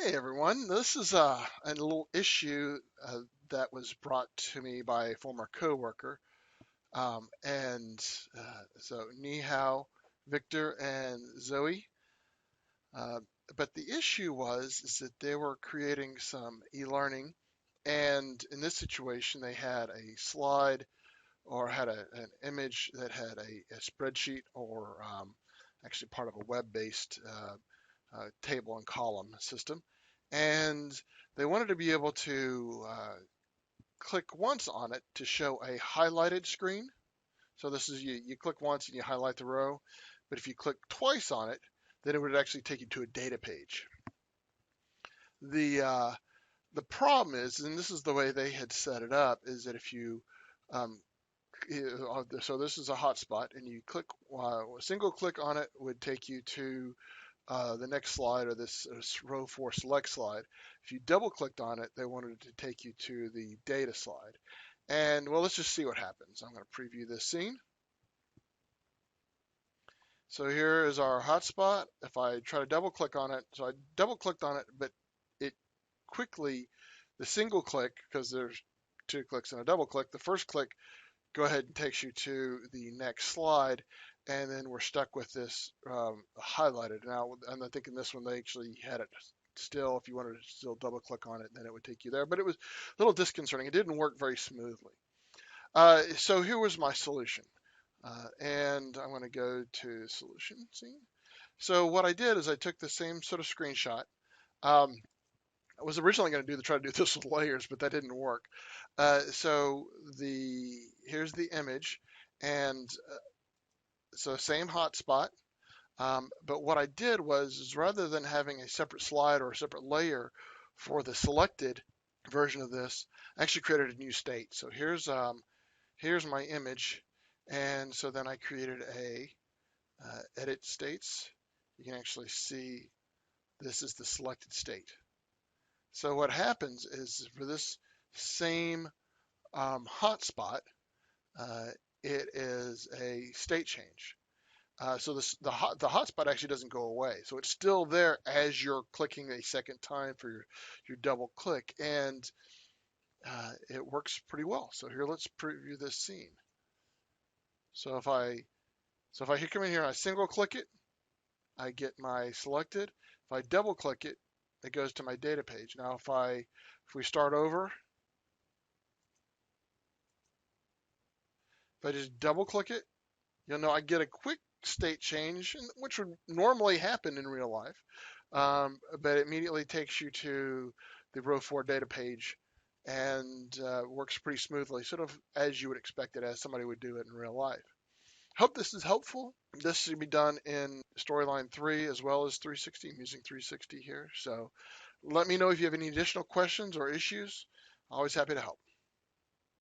Hey everyone, this is a little issue that was brought to me by a former coworker. And so Ni Hao, Victor, and Zoe. Uh, but the issue was is that they were creating some e-learning, and in this situation, they had a slide or had an image that had a spreadsheet or actually part of a web-based table and column system. And they wanted to be able to click once on it to show a highlighted screen. So this is you click once and you highlight the row, but if you click twice on it, then it would actually take you to a data page. The uh, the problem is, and this is the way they had set it up, is that if you um, so this is a hotspot, and you click a single click on it would take you to the next slide, or this row 4 select slide. If you double clicked on it, they wanted to take you to the data slide. And well, let's just see what happens. I'm going to preview this scene. So here is our hotspot. If I try to double click on it, so I double clicked on it, but it quickly, the single click, because there's two clicks and a double click, the first click go ahead and takes you to the next slide, and then we're stuck with this highlighted. Now, and I think in this one they actually had it still. If you wanted to still double click on it, then it would take you there. But it was a little disconcerting. It didn't work very smoothly. So here was my solution. And I'm going to go to solution scene. So what I did is I took the same sort of screenshot. Um, I was originally going to try to do this with layers, but that didn't work. So here's the image, and so same hotspot. But what I did was is rather than having a separate slide or a separate layer for the selected version of this, I actually created a new state. So here's my image, and so then I created a edit states. You can actually see this is the selected state. So what happens is for this same hotspot, uh, it is a state change. So the hotspot actually doesn't go away. So it's still there as you're clicking a second time for your double click, and it works pretty well. So here, let's preview this scene. So if I come in here and I single click it, I get my selected. If I double click it, it goes to my data page. Now if we start over, if I just double click it, you'll know I get a quick state change, which would normally happen in real life, but it immediately takes you to the row 4 data page, and works pretty smoothly, sort of as you would expect it, as somebody would do it in real life. Hope this is helpful. This should be done in Storyline 3 as well as 360. I'm using 360 here. So let me know if you have any additional questions or issues. Always happy to help.